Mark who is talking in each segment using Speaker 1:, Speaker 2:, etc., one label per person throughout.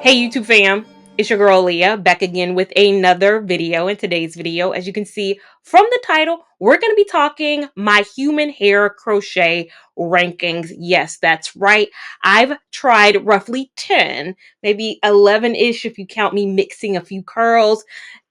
Speaker 1: Hey YouTube fam, it's your girl Leah back again with another video. In today's video, as you can see from the title, we're going to be talking my human hair crochet rankings. Yes, that's right. I've tried roughly 10, maybe 11-ish if you count me mixing a few curls,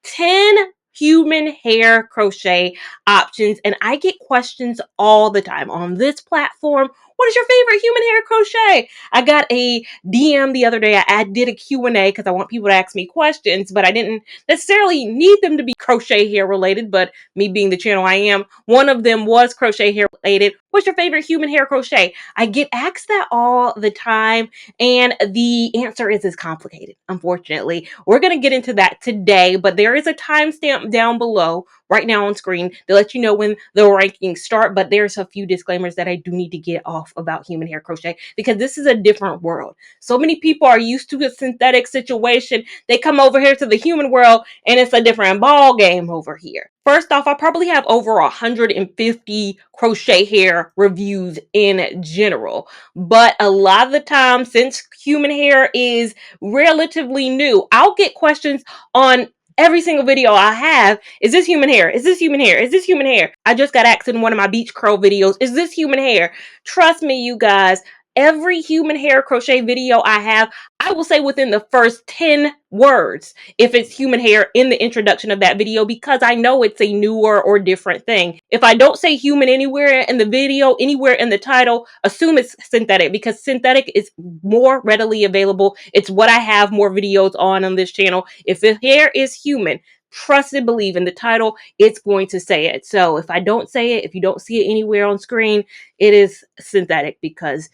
Speaker 1: 10 human hair crochet options, and I get questions all the time on this platform. What is your favorite human hair crochet? I got a DM the other day. I did a Q&A because I want people to ask me questions, but I didn't necessarily need them to be crochet hair related, but me being the channel I am, one of them was crochet hair related. What's your favorite human hair crochet? I get asked that all the time, and the answer is as complicated, unfortunately. We're going to get into that today, but there is a timestamp down below right now on screen to let you know when the rankings start, but there's a few disclaimers that I do need to get off about human hair crochet because this is a different world. So many people are used to a synthetic situation. They come over here to the human world and it's a different ball game over here. First off, I probably have over 150 crochet hair reviews in general, but a lot of the time, since human hair is relatively new, I'll get questions on every single video I have. Is this human hair? Is this human hair? Is this human hair? I just got asked in one of my beach curl videos, is this human hair? Trust me, you guys, every human hair crochet video I have, I will say within the first 10 words if it's human hair in the introduction of that video, because I know it's a newer or different thing. If I don't say human anywhere in the video, anywhere in the title, assume it's synthetic, because synthetic is more readily available. It's what I have more videos on this channel. If the hair is human, trust and believe in the title, it's going to say it. So if I don't say it, if you don't see it anywhere on screen, it is synthetic, because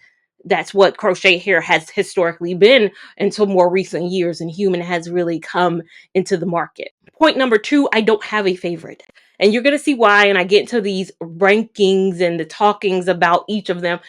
Speaker 1: that's what crochet hair has historically been until more recent years, and human has really come into the market. Point number 2, I don't have a favorite. And you're going to see why, and I get into these rankings and the talkings about each of them.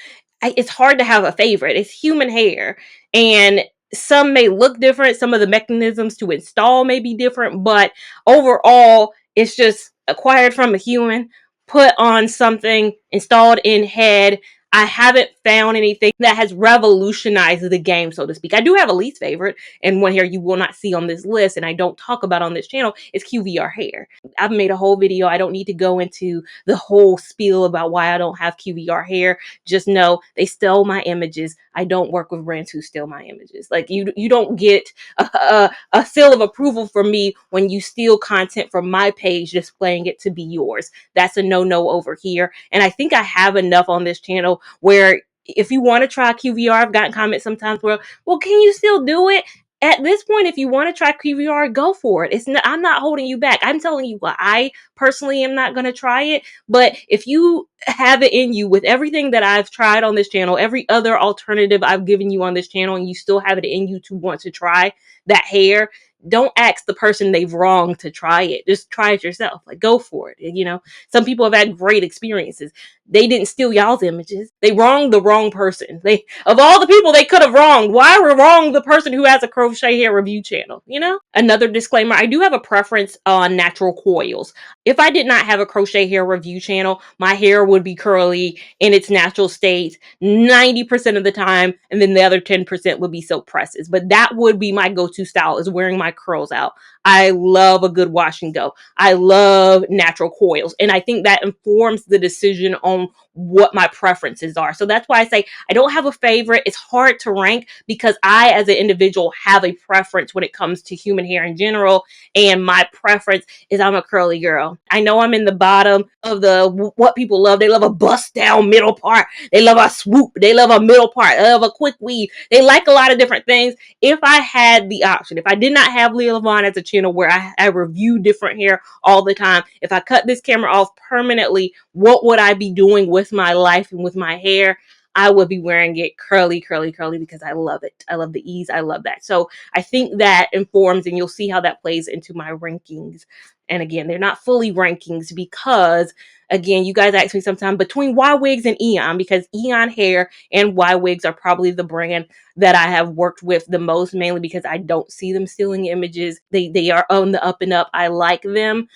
Speaker 1: It's hard to have a favorite. It's human hair, and some may look different. Some of the mechanisms to install may be different, but overall, it's just acquired from a human, put on something, installed in head. I haven't found anything that has revolutionized the game, so to speak. I do have a least favorite, and one hair you will not see on this list, and I don't talk about on this channel, is QVR hair. I've made a whole video. I don't need to go into the whole spiel about why I don't have QVR hair. Just know they stole my images. I don't work with brands who steal my images. Like, you don't get a seal of approval from me when you steal content from my page displaying it to be yours. That's a no-no over here. And I think I have enough on this channel where if you want to try QVR, I've gotten comments sometimes where, well, can you still do it? At this point, if you want to try QVR, go for it. I'm not holding you back. I'm telling you what, I personally am not going to try it. But if you have it in you with everything that I've tried on this channel, every other alternative I've given you on this channel, and you still have it in you to want to try that hair, don't ask the person they've wronged to try it. Just try it yourself. Like, go for it. You know, some people have had great experiences. They didn't steal y'all's images. They wronged the wrong person. They, of all the people they could have wronged, why wrong the person who has a crochet hair review channel? You know? Another disclaimer, I do have a preference on natural coils. If I did not have a crochet hair review channel, my hair would be curly in its natural state 90% of the time, and then the other 10% would be silk presses. But that would be my go-to style, is wearing my curls out. I love a good wash and go. I love natural coils, and I think that informs the decision on what my preferences are. So that's why I say I don't have a favorite. It's hard to rank because I, as an individual, have a preference when it comes to human hair in general, and my preference is I'm a curly girl. I know I'm in the bottom of the what people love. They love a bust down middle part. They love a swoop. They love a middle part. They love a quick weave. They like a lot of different things. If I had the option, if I did not have Lia Lavon as a channel where I review different hair all the time, if I cut this camera off permanently, what would I be doing with my life and with my hair? I would be wearing it curly, curly, curly, because I love it. I love the ease. I love that. So I think that informs, and you'll see how that plays into my rankings And again, they're not fully rankings because, again, you guys ask me sometimes between YWigs and Eayon, because Eayon Hair and YWigs are probably the brand that I have worked with the most, mainly because I don't see them stealing images. They are on the up and up. I like them.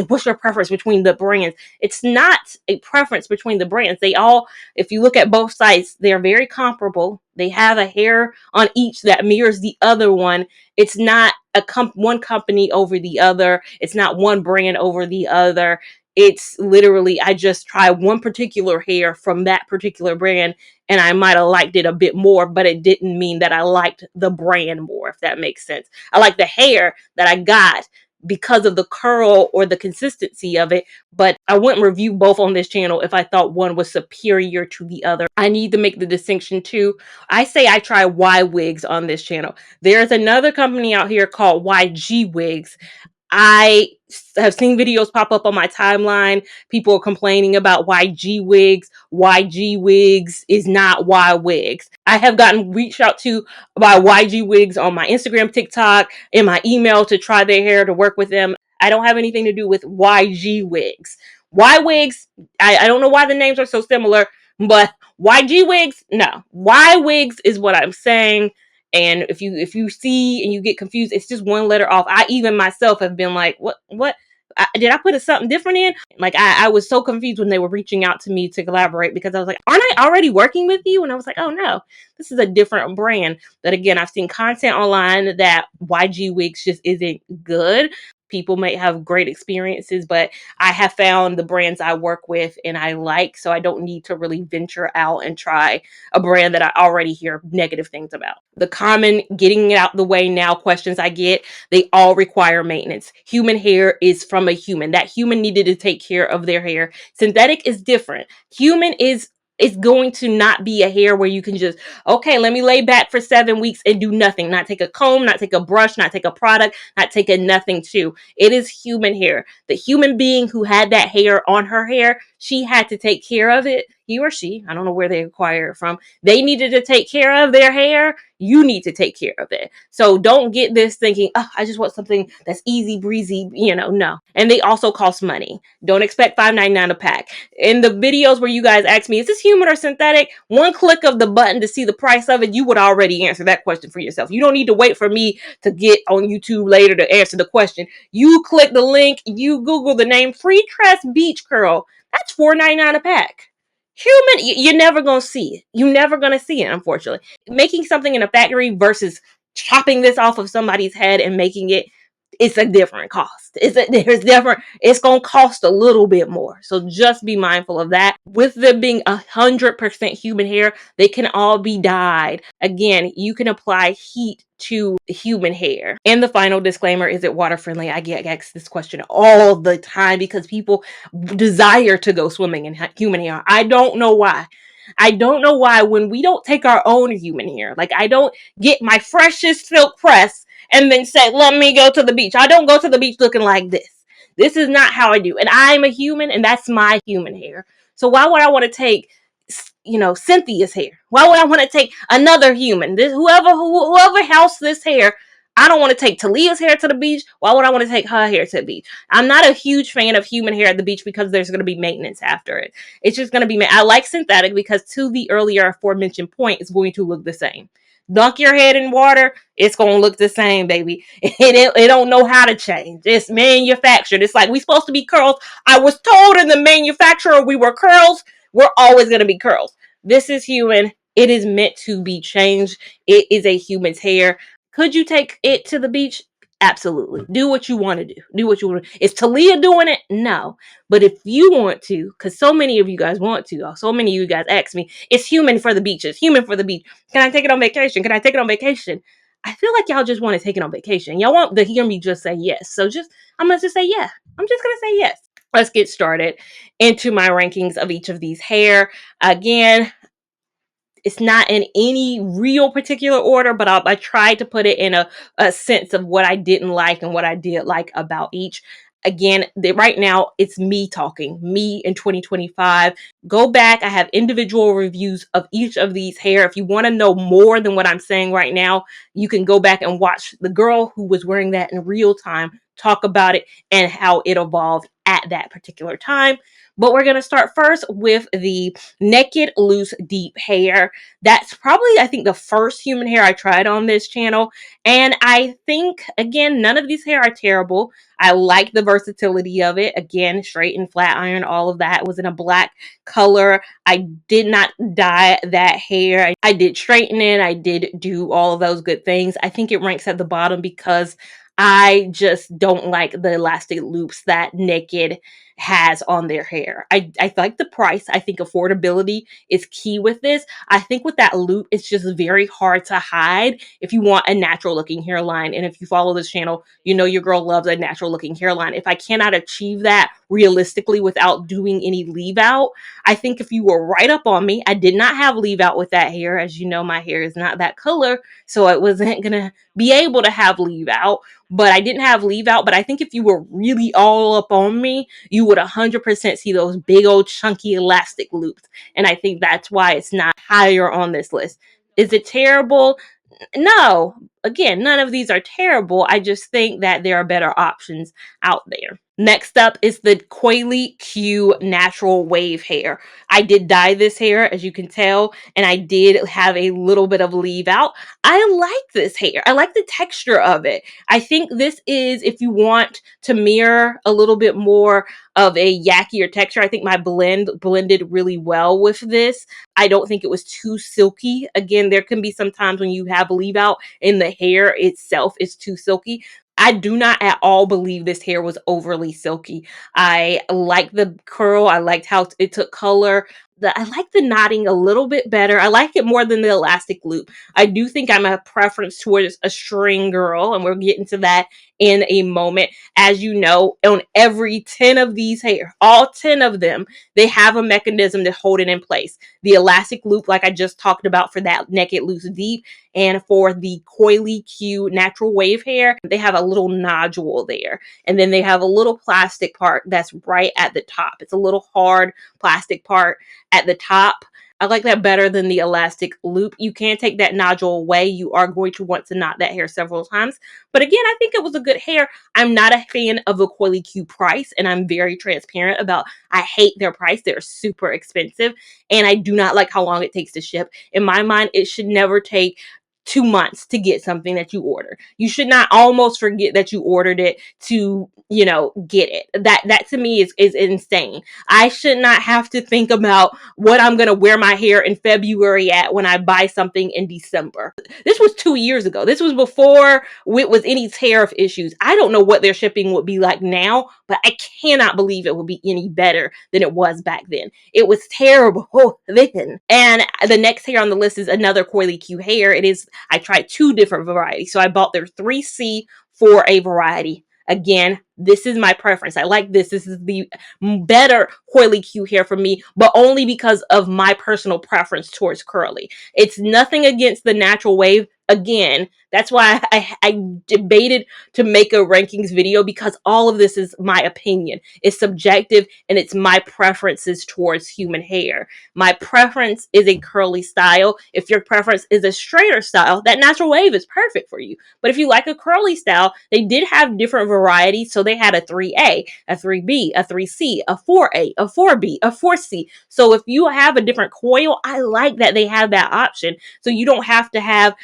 Speaker 1: What's your preference between the brands? It's not a preference between the brands. They all, if you look at both sites, they're very comparable. They have a hair on each that mirrors the other one. It's not one company over the other. It's not one brand over the other. It's literally, I just try one particular hair from that particular brand, and I might have liked it a bit more, but it didn't mean that I liked the brand more, if that makes sense. I like the hair that I got because of the curl or the consistency of it, but I wouldn't review both on this channel if I thought one was superior to the other. I need to make the distinction too. I say I try YWigs on this channel. There's another company out here called YGWigs. I have seen videos pop up on my timeline. People are complaining about YGWigs. YGWigs is not YWigs. I have gotten reached out to by YGWigs on my Instagram, TikTok, in my email to try their hair, to work with them. I don't have anything to do with YGWigs. YWigs, I don't know why the names are so similar, but YGWigs, no. YWigs is what I'm saying. And if you see and you get confused, it's just one letter off. I even myself have been like, what? Did I put something different in? Like, I was so confused when they were reaching out to me to collaborate, because I was like, aren't I already working with you? And I was like, oh no, this is a different brand. But again, I've seen content online that YGWigs just isn't good. People may have great experiences, but I have found the brands I work with and I like, so I don't need to really venture out and try a brand that I already hear negative things about. The common getting it out the way now questions I get, they all require maintenance. Human hair is from a human. That human needed to take care of their hair. Synthetic is different. Human is going to not be a hair where you can just, okay, let me lay back for 7 weeks and do nothing. Not take a comb, not take a brush, not take a product, not take a nothing too. It is human hair. The human being who had that hair on her hair, she had to take care of it. He or she, I don't know where they acquire it from. They needed to take care of their hair. You need to take care of it. So don't get this thinking, oh, I just want something that's easy breezy, no. And they also cost money. Don't expect $5.99 a pack. In the videos where you guys ask me, is this human or synthetic? One click of the button to see the price of it, you would already answer that question for yourself. You don't need to wait for me to get on YouTube later to answer the question. You click the link, you Google the name Free Tress Beach Curl. That's $4.99 a pack. Human, you're never going to see it. You're never going to see it, unfortunately. Making something in a factory versus chopping this off of somebody's head and making it, it's a different cost. It's going to cost a little bit more. So just be mindful of that. With them being 100% human hair, they can all be dyed. Again, you can apply heat to human hair. And the final disclaimer, is it water friendly? I get asked this question all the time because people desire to go swimming in human hair. I don't know why. When we don't take our own human hair. Like, I don't get my freshest silk press and then say, let me go to the beach. I don't go to the beach looking like this. This is not how I do. And I'm a human, and that's my human hair. So why would I want to take, Cynthia's hair? Why would I want to take another human? Whoever housed this hair, I don't want to take Talia's hair to the beach. Why would I want to take her hair to the beach? I'm not a huge fan of human hair at the beach because there's going to be maintenance after it. It's just going to be, I like synthetic because, to the earlier aforementioned point, it's going to look the same. Dunk your head in water, it's going to look the same, baby. It don't know how to change. It's manufactured. It's like, we supposed to be curls. I was told in the manufacturer we were curls. We're always going to be curls. This is human. It is meant to be changed. It is a human's hair. Could you take it to the beach? Absolutely. Do what you want to do. Do what you want to. Is Talia doing it? No. But if you want to, because so many of you guys want to, so many of you guys ask me, it's human for the beach. It's human for the beach. Can I take it on vacation? Can I take it on vacation? I feel like y'all just want to take it on vacation. Y'all want to hear me just say yes. So I'm going to just say yeah. I'm just going to say yes. Let's get started into my rankings of each of these hair. Again, it's not in any real particular order, but I tried to put it in a sense of what I didn't like and what I did like about each. Again, right now, it's me talking, me in 2025. Go back. I have individual reviews of each of these hair. If you want to know more than what I'm saying right now, you can go back and watch the girl who was wearing that in real time talk about it and how it evolved at that particular time. But we're going to start first with the naked loose deep hair. That's probably, I think, the first human hair I tried on this channel. And I think, again, none of these hair are terrible. I like the versatility of it. Again, straight and flat iron, all of that was in a black color. I did not dye that hair. I did straighten it. I did do all of those good things. I think it ranks at the bottom because I just don't like the elastic loops that Naked has on their hair. I like the price. I think affordability is key with this. I think with that loop, it's just very hard to hide if you want a natural looking hairline. And if you follow this channel, you know your girl loves a natural looking hairline. If I cannot achieve that realistically without doing any leave out, I think if you were right up on me, I did not have leave out with that hair. As you know, my hair is not that color, so it wasn't gonna be able to have leave out. But I didn't have leave out. But I think if you were really all up on me, you would 100% see those big old chunky elastic loops. And I think that's why it's not higher on this list. Is it terrible? No. Again, none of these are terrible. I just think that there are better options out there. Next up is the Coily Cue natural wave hair. I did dye this hair, as you can tell, and I did have a little bit of leave out. I like this hair. I like the texture of it. I think this is, if you want to mirror a little bit more of a yakier texture, I think my blended really well with this. I don't think it was too silky. Again, there can be some times when you have leave out and the hair itself is too silky. I do not at all believe this hair was overly silky. I like the curl. I liked how it took color. I like the knotting a little bit better. I like it more than the elastic loop. I do think I'm a preference towards a string girl, and we'll get into that in a moment. As you know, on every 10 of these hair, all 10 of them, they have a mechanism to hold it in place. The elastic loop, like I just talked about for that naked loose deep, and for the Coily Cue natural wave hair, they have a little nodule there. And then they have a little plastic part that's right at the top. It's a little hard plastic part at the top. I like that better than the elastic loop. You can take that nodule away. You are going to want to knot that hair several times. But again, I think it was a good hair. I'm not a fan of the Coily Cue price, and I'm very transparent about I hate their price. They're super expensive, and I do not like how long it takes to ship. In my mind, it should never take 2 months to get something that you order. You should not almost forget that you ordered it to, get it. That to me is insane. I should not have to think about what I'm going to wear my hair in February at when I buy something in December. This was 2 years ago. This was before it was any tariff issues. I don't know what their shipping would be like now, but I cannot believe it would be any better than it was back then. It was terrible then. And the next hair on the list is another Coily Cue hair. I tried 2 different varieties. So I bought their 3C for a variety. Again, this is my preference. I like this. This is the better Coily Cue hair for me, but only because of my personal preference towards curly. It's nothing against the natural wave. Again, that's why I debated to make a rankings video, because all of this is my opinion. It's subjective, and it's my preferences towards human hair. My preference is a curly style. If your preference is a straighter style, that natural wave is perfect for you. But if you like a curly style, they did have different varieties. So they had a 3A, a 3B, a 3C, a 4A, a 4B, a 4C. So if you have a different coil, I like that they have that option. So you don't have to have,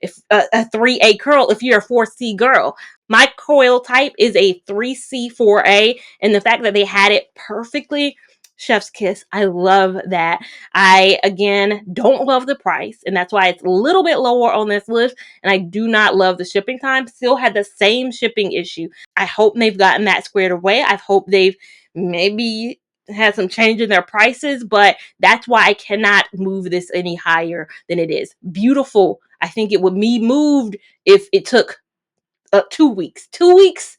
Speaker 1: if a 3A curl if you're a 4C girl. My coil type is a 3C 4A, and the fact that they had it perfectly, chef's kiss. I love that. I, again, don't love the price, and that's why it's a little bit lower on this list, and I do not love the shipping time. Still had the same shipping issue. I hope they've gotten that squared away. I hope they've maybe had some change in their prices, but that's why I cannot move this any higher than it is. Beautiful. I think it would be moved if it took 2 weeks. 2 weeks?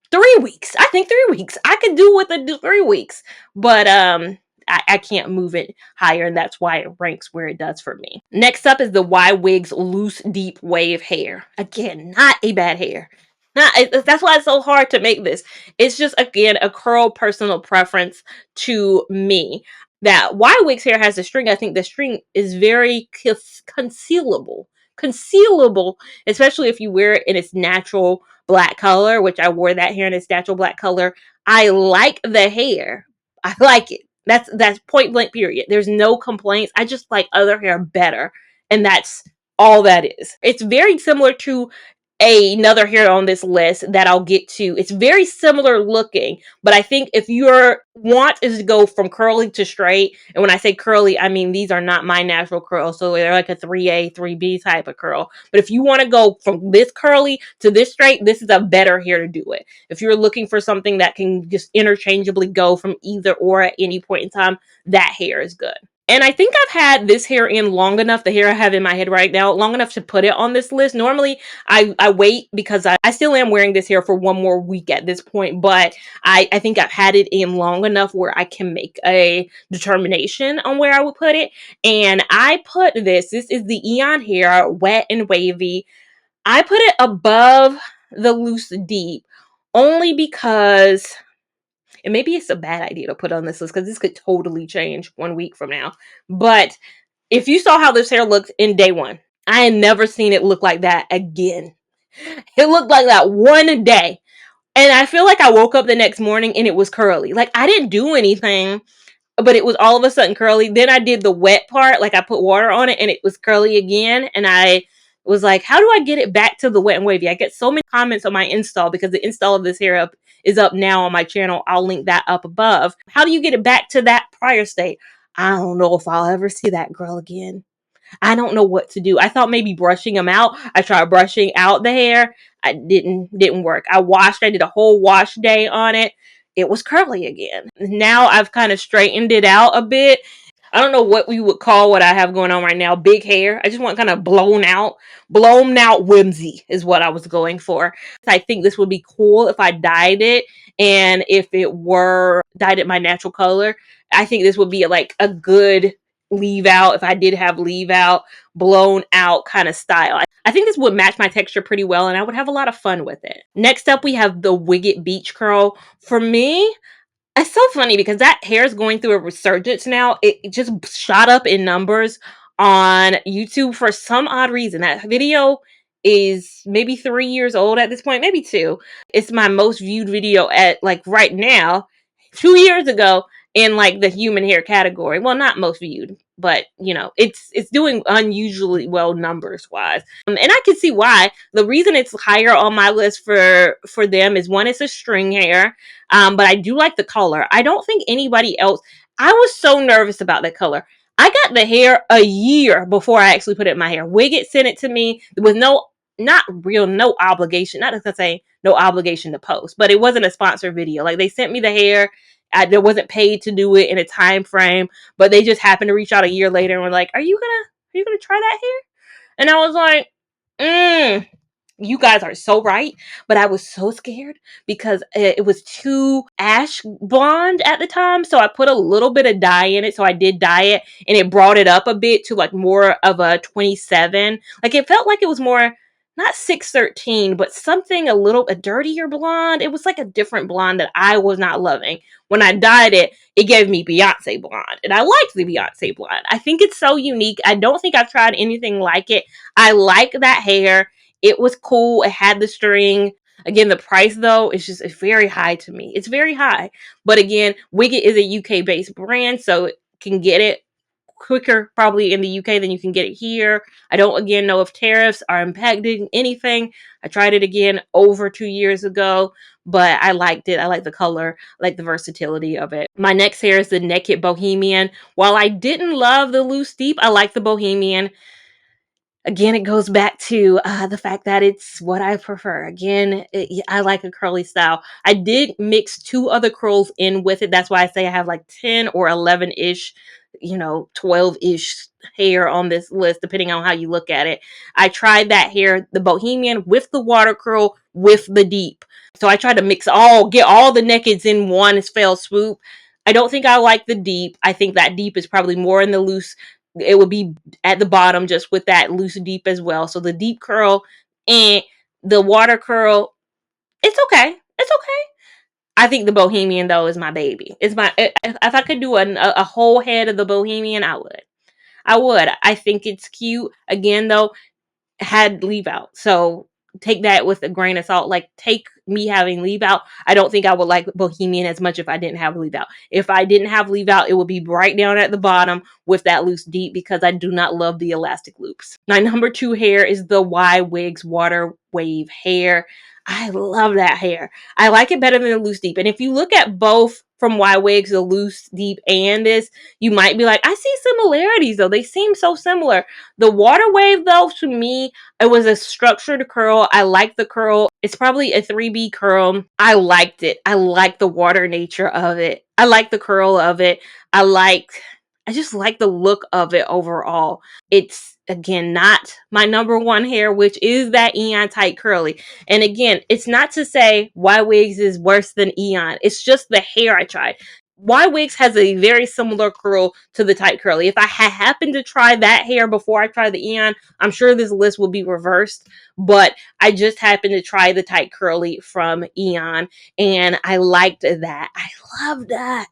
Speaker 1: 3 weeks. I think 3 weeks. I could do with the 3 weeks, but I can't move it higher, and that's why it ranks where it does for me. Next up is the YWigs loose deep wave hair. Again, not a bad hair. That's why it's so hard to make this. It's just, again, a curl personal preference to me. That YWigs hair has a string. I think the string is very concealable, especially if you wear it in its natural black color, which I wore that hair in its natural black color. I like the hair. I like it. That's point blank period. There's no complaints. I just like other hair better. And that's all that is. It's very similar to another hair on this list that I'll get to. It's very similar looking, but I think if your want is to go from curly to straight, and when I say curly, I mean these are not my natural curls, so they're like a 3A, 3B type of curl. But if you want to go from this curly to this straight, this is a better hair to do it. If you're looking for something that can just interchangeably go from either or at any point in time, that hair is good. And I think I've had this hair in long enough, the hair I have in my head right now, long enough to put it on this list. Normally, I wait because I still am wearing this hair for one more week at this point, but I think I've had it in long enough where I can make a determination on where I would put it. And I put this is the Eayon hair, Wet and Wavy. I put it above the loose deep only because, and maybe it's a bad idea to put on this list because this could totally change 1 week from now. But if you saw how this hair looked in day one, I had never seen it look like that again. It looked like that one day. And I feel like I woke up the next morning and it was curly. Like I didn't do anything, but it was all of a sudden curly. Then I did the wet part, like I put water on it and it was curly again. And I was like, how do I get it back to the wet and wavy? I get so many comments on my install because the install of this hair is up now on my channel. I'll link that up above. How do you get it back to that prior state? I don't know if I'll ever see that girl again. I don't know what to do. I thought maybe brushing them out. I tried brushing out the hair. I didn't work. I did a whole wash day on it. It was curly again. Now I've kind of straightened it out a bit. I don't know what we would call what I have going on right now. Big hair. I just want kind of blown out whimsy is what I was going for. I think this would be cool if I dyed it, and if it were dyed it my natural color, I think this would be like a good leave out, if I did have leave out, blown out kind of style. I think this would match my texture pretty well and I would have a lot of fun with it. Next up, we have the Wiggit Beach Curl. For me, it's so funny because that hair is going through a resurgence now. It just shot up in numbers on YouTube for some odd reason. That video is maybe 3 years old at this point, maybe 2. It's my most viewed video at like right now. 2 years ago, in like the human hair category. Well, not most viewed, but you know, it's doing unusually well numbers wise. And I can see why. The reason it's higher on my list for them is, one, it's a string hair. But I do like the color. I don't think anybody else, I was so nervous about the color. I got the hair a year before I actually put it in my hair. Wiggit sent it to me with no obligation. Not to say no obligation to post, but it wasn't a sponsored video. Like they sent me the hair. There wasn't paid to do it in a time frame, but they just happened to reach out a year later and were like, "Are you gonna try that hair?" And I was like, you guys are so right, but I was so scared because it was too ash blonde at the time, so I put a little bit of dye in it. So I did dye it, and it brought it up a bit to like more of a 27. Like it felt like it was more, not 613, but something a dirtier blonde. It was like a different blonde that I was not loving. When I dyed it, it gave me Beyonce blonde, and I liked the Beyonce blonde. I think it's so unique. I don't think I've tried anything like it. I like that hair. It was cool. It had the string. Again, the price though is just very high to me. It's very high. But again, Wiggit is a UK based brand, so it can get it quicker probably in the UK than you can get it here. I don't again know if tariffs are impacting anything. I tried it again over 2 years ago, but I liked it. I like the color, I like the versatility of it. My next hair is the Naked Bohemian. While I didn't love the loose deep, I like the Bohemian. Again, it goes back to the fact that it's what I prefer. Again, I like a curly style. I did mix 2 other curls in with it. That's why I say I have like 10 or 11-ish, 12-ish hair on this list, depending on how you look at it. I tried that hair, the Bohemian, with the water curl, with the deep. So I tried to get all the nakeds in one fell swoop. I don't think I like the deep. I think that deep is probably more in the loose. It would be at the bottom just with that loose deep as well. So the deep curl and the water curl, it's okay. It's okay. I think the Bohemian though is my baby. If I could do a whole head of the Bohemian, I would. I think it's cute. Again though, had leave out. So take that with a grain of salt. Like, take me having leave out. I don't think I would like Bohemian as much if I didn't have leave out. If I didn't have leave out, it would be right down at the bottom with that loose deep, because I do not love the elastic loops. My number 2 hair is the YWigs Water Wave hair. I love that hair. I like it better than the loose deep. And if you look at both from YWigs, the loose deep and this, you might be like, I see similarities though. They seem so similar. The water wave though, to me, it was a structured curl. I like the curl. It's probably a 3B curl. I liked it. I like the water nature of it. I like the curl of it. I just like the look of it overall. It's, again, not my number 1 hair, which is that Eayon tight curly. And again, it's not to say YWigs is worse than Eayon. It's just the hair I tried. YWigs has a very similar curl to the tight curly. If I had happened to try that hair before I tried the Eayon, I'm sure this list will be reversed. But I just happened to try the tight curly from Eayon, and I liked that. I love that.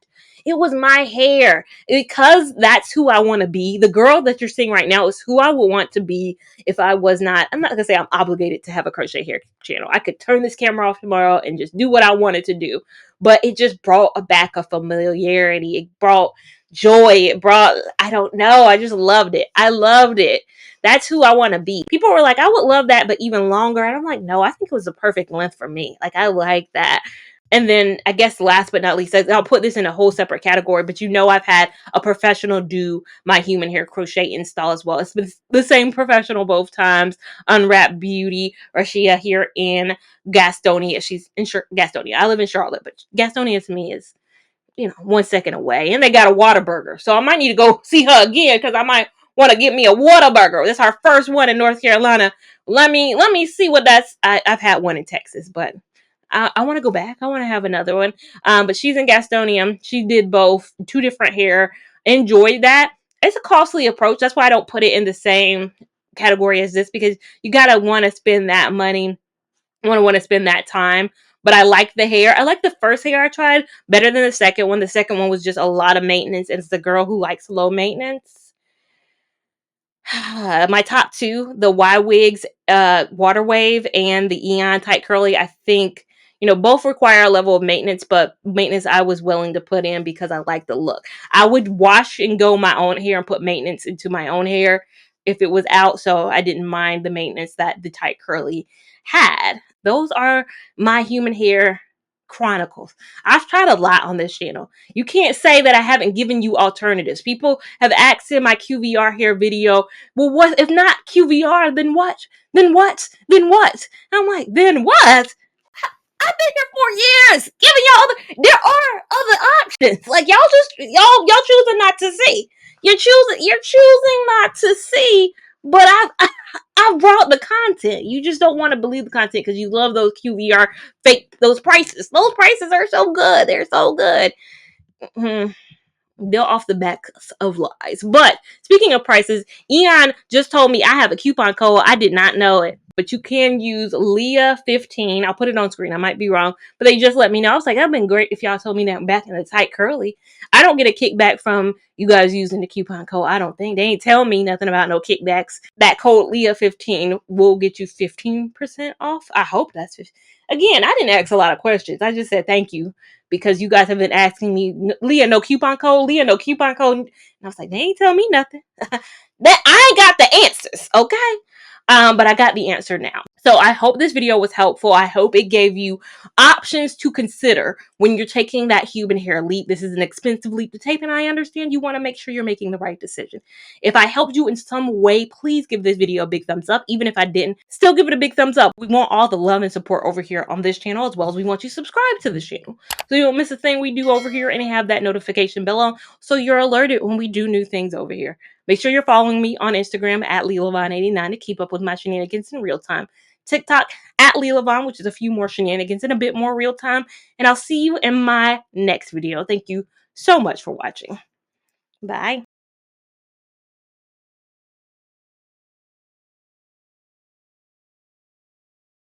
Speaker 1: It was my hair, because that's who I want to be. The girl that you're seeing right now is who I would want to be if I was not, I'm not going to say I'm obligated to have a crochet hair channel. I could turn this camera off tomorrow and just do what I wanted to do. But it just brought back a familiarity. It brought joy. It brought, I don't know. I just loved it. I loved it. That's who I want to be. People were like, I would love that, but even longer. And I'm like, no, I think it was the perfect length for me. Like, I like that. And then, I guess last but not least, I'll put this in a whole separate category, but you know I've had a professional do my human hair crochet install as well. It's been the same professional both times. Unwrapped Beauty, Rashia here in Gastonia. She's in Gastonia. I live in Charlotte, but Gastonia to me is, 1 second away. And they got a Whataburger. So I might need to go see her again, because I might want to get me a Whataburger. That's our first one in North Carolina. Let me see what that's. I've had one in Texas, but I want to go back. I want to have another one. But she's in Gastonia. She did both, 2 different hair. Enjoyed that. It's a costly approach. That's why I don't put it in the same category as this, because you gotta want to spend that money. Want to spend that time. But I like the hair. I like the first hair I tried better than the second one. The second one was just a lot of maintenance. And it's the girl who likes low maintenance. My top 2, the YWigs Water Wave and the Eayon Tight Curly, I think, both require a level of maintenance, but maintenance I was willing to put in because I like the look. I would wash and go my own hair and put maintenance into my own hair if it was out, so I didn't mind the maintenance that the Tight Curly had. Those are my human hair chronicles. I've tried a lot on this channel. You can't say that I haven't given you alternatives. People have asked in my QVR hair video, well, what if not QVR, then what? Then what? Then what? And I'm like, then what? I've been here for years giving y'all there are other options. Like, y'all choosing not to see. You're choosing not to see, but I've brought the content. You just don't want to believe the content because you love those QVR fake, those prices. Those prices are so good. They're so good. They're off the back of lies. But speaking of prices, Eayon just told me I have a coupon code. I did not know it. But you can use Lia15. I'll put it on screen. I might be wrong. But they just let me know. I was like, that'd been great if y'all told me that back in the tight curly. I don't get a kickback from you guys using the coupon code. I don't think. They ain't tell me nothing about no kickbacks. That code Lia15 will get you 15% off. I hope that's 15. Again, I didn't ask a lot of questions. I just said thank you because you guys have been asking me, Leah, no coupon code? Leah, no coupon code? And I was like, they ain't tell me nothing. That I ain't got the answers, okay? But I got the answer now. So I hope this video was helpful. I hope it gave you options to consider when you're taking that human hair leap. This is an expensive leap to take, and I understand you want to make sure you're making the right decision. If I helped you in some way, please give this video a big thumbs up. Even if I didn't, still give it a big thumbs up. We want all the love and support over here on this channel, as well as we want you to subscribe to this channel so you don't miss a thing we do over here, and have that notification bell on so you're alerted when we do new things over here. Make sure you're following me on Instagram at Lia Lavon89 to keep up with my shenanigans in real time. TikTok at Lia Lavon, which is a few more shenanigans and a bit more real time. And I'll see you in my next video. Thank you so much for watching. Bye.